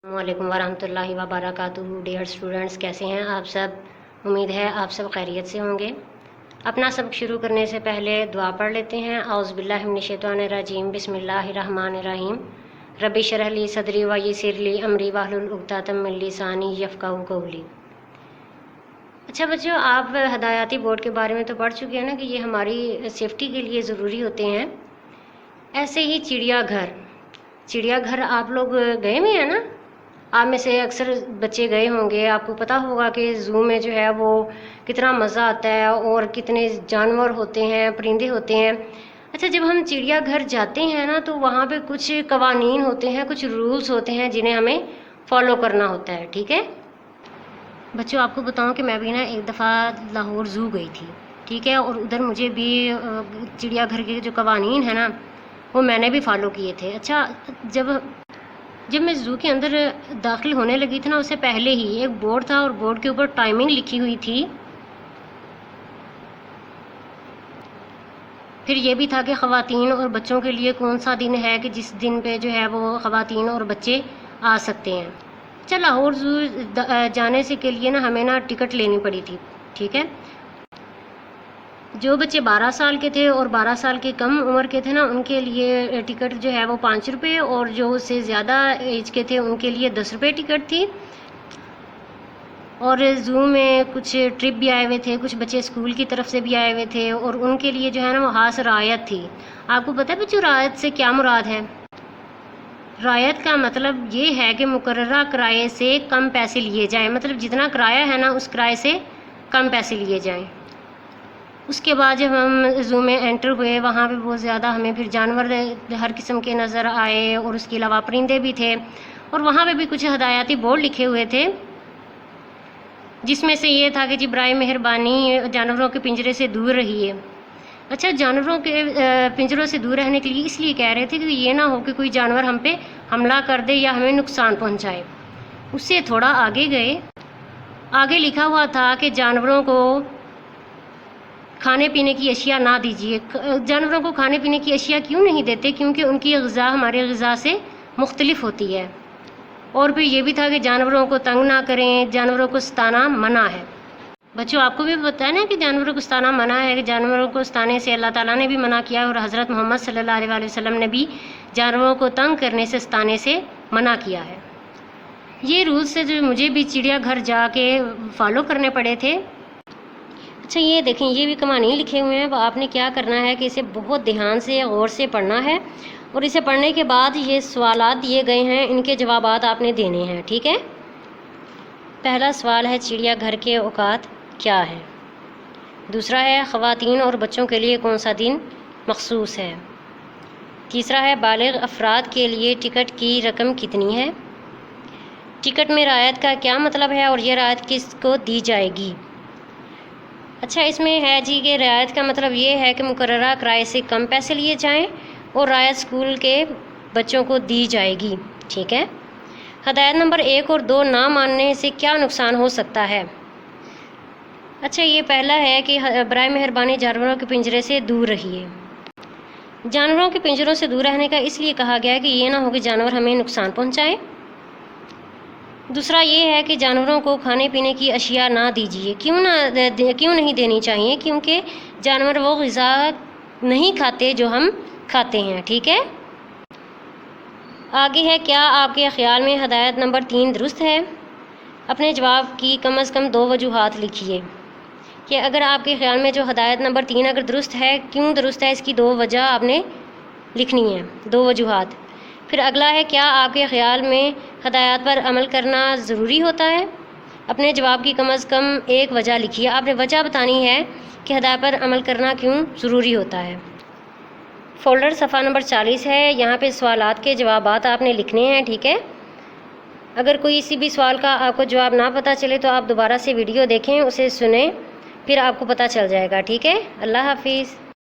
वालेकुम वरहमतुल्लाहि वबरकातुहू। Dear students, कैसे हैं आप सब? उम्मीद है आप सब खैरियत से होंगे। अपना सबक शुरू करने से पहले दुआ पढ़ लेते हैं। औज़ु बिल्लाहि मिनश शैतानिर रजीम, बिस्मिल्लाहिर रहमानिर रहीम। रब्बि शरह ली सदरी व यस्सिर ली अमरी वहलुल उक़दतम मिन लिसानी यफ़क़हू क़ौली। अच्छा बच्चों, आप हदायती बोर्ड के बारे में तो पढ़ चुके हैं ना कि ये हमारी सेफ्टी के लिए ज़रूरी होते हैं। ऐसे ही चिड़ियाघर आप लोग गए हुए हैं ना? आप में से अक्सर बच्चे गए होंगे, आपको पता होगा कि ज़ू में जो है वो कितना मज़ा आता है और कितने जानवर होते हैं, परिंदे होते हैं। अच्छा, जब हम चिड़ियाघर जाते हैं ना तो वहाँ पे कुछ कवानीन होते हैं, कुछ रूल्स होते हैं जिन्हें हमें फॉलो करना होता है। ठीक है बच्चों, आपको बताऊं कि मैं भी ना एक दफ़ा लाहौर ज़ू गई थी। ठीक है, और उधर मुझे भी चिड़ियाघर के जो कवानीन है ना वो मैंने भी फॉलो किए थे। अच्छा, जब मैं ज़ू के अंदर दाखिल होने लगी थी ना, उससे पहले ही एक बोर्ड था और बोर्ड के ऊपर टाइमिंग लिखी हुई थी। फिर ये भी था कि ख़वातीन और बच्चों के लिए कौन सा दिन है कि जिस दिन पे जो है वो ख़वातीन और बच्चे आ सकते हैं। चल, लाहौर ज़ू जाने से के लिए ना हमें ना टिकट लेनी पड़ी थी। ठीक है, जो बच्चे 12 साल के थे और 12 साल के कम उम्र के थे ना, उनके लिए टिकट जो है वो 5 रुपये, और जो उससे ज़्यादा एज के थे उनके लिए 10 रुपये टिकट थी। और ज़ू में कुछ ट्रिप भी आए हुए थे, कुछ बच्चे स्कूल की तरफ से भी आए हुए थे और उनके लिए जो है ना वो खास रायत थी। आपको पता है बच्चों, रायत से क्या मुराद है? रायत का मतलब ये है कि मुकर्ररा किराए से कम पैसे लिए जाएँ, मतलब जितना किराया है ना उस किराए से कम पैसे लिए जाएँ। उसके बाद जब हम ज़ू में एंटर हुए, वहाँ पे बहुत ज़्यादा हमें फिर जानवर हर किस्म के नज़र आए और उसके अलावा परिंदे भी थे। और वहाँ पे भी कुछ हदायती बोर्ड लिखे हुए थे, जिसमें से ये था कि जी बराए मेहरबानी जानवरों के पिंजरे से दूर रहिए। अच्छा, जानवरों के पिंजरों से दूर रहने के लिए इसलिए कह रहे थे कि ये ना हो कि कोई जानवर हम पे हमला कर दे या हमें नुकसान पहुँचाए। उससे थोड़ा आगे गए, आगे लिखा हुआ था कि जानवरों को खाने पीने की अशिया ना दीजिए। जानवरों को खाने पीने की अशिया क्यों नहीं देते? क्योंकि उनकी ग़िज़ा हमारे ग़िज़ा से मुख्तलिफ होती है। और फिर ये भी था कि जानवरों को तंग ना करें, जानवरों को सताना मना है। बच्चों, आपको भी पता है ना कि जानवरों को सताना मना है, कि जानवरों को सताने से अल्लाह ताला ने भी मना किया और हज़रत मोहम्मद सल्लल्लाहु अलैहि वसल्लम ने भी जानवरों को तंग करने से, सताने से मना किया है। ये रूल्स से जो मुझे भी चिड़ियाघर जाके फॉलो करने पड़े थे। अच्छा, ये देखें, ये भी कहानी लिखे हुए हैं। आपने क्या करना है कि इसे बहुत ध्यान से गौर से पढ़ना है और इसे पढ़ने के बाद ये सवालात दिए गए हैं, इनके जवाबात आपने देने हैं। ठीक है, पहला सवाल है चिड़ियाघर के औकात क्या है। दूसरा है ख़वातीन और बच्चों के लिए कौन सा दिन मखसूस है। तीसरा है बालिग़ अफराद के लिए टिकट की रकम कितनी है। टिकट में रायत का क्या मतलब है और ये रायत किसको दी जाएगी। अच्छा, इसमें है जी कि रियायत का मतलब ये है कि मुकर्ररा किराए से कम पैसे लिए जाएं और रायत स्कूल के बच्चों को दी जाएगी। ठीक है, हदायत नंबर 1 और 2 ना मानने से क्या नुकसान हो सकता है। अच्छा, ये पहला है कि बराए मेहरबानी जानवरों के पिंजरे से दूर रहिए। जानवरों के पिंजरों से दूर रहने का इसलिए कहा गया है कि ये ना हो कि जानवर हमें नुकसान पहुँचाए। दूसरा ये है कि जानवरों को खाने पीने की अशिया ना दीजिए। क्यों नहीं देनी चाहिए? क्योंकि जानवर वो ग़िज़ा नहीं खाते जो हम खाते हैं। ठीक है, आगे है, क्या आपके ख़्याल में हदायत नंबर 3 दुरुस्त है। अपने जवाब की कम से कम 2 वजूहात लिखिए कि अगर आपके ख़्याल में जो हदायत नंबर 3 अगर दुरुस्त है, क्यों दुरुस्त है, इसकी 2 वजह आपने लिखनी है, 2 वजूहात। फिर अगला है, क्या आपके ख़्याल में हदायत पर अमल करना ज़रूरी होता है। अपने जवाब की कम से कम 1 वजह लिखिए। आपने वजह बतानी है कि हदायत पर अमल करना क्यों ज़रूरी होता है। फ़ोल्डर सफ़ा नंबर 40 है, यहाँ पे सवालात के जवाबात आपने लिखने हैं। ठीक है, अगर कोई किसी भी सवाल का आपको जवाब ना पता चले तो आप दोबारा से वीडियो देखें, उसे सुनें, फिर आपको पता चल जाएगा। ठीक है, अल्लाह हाफिज़।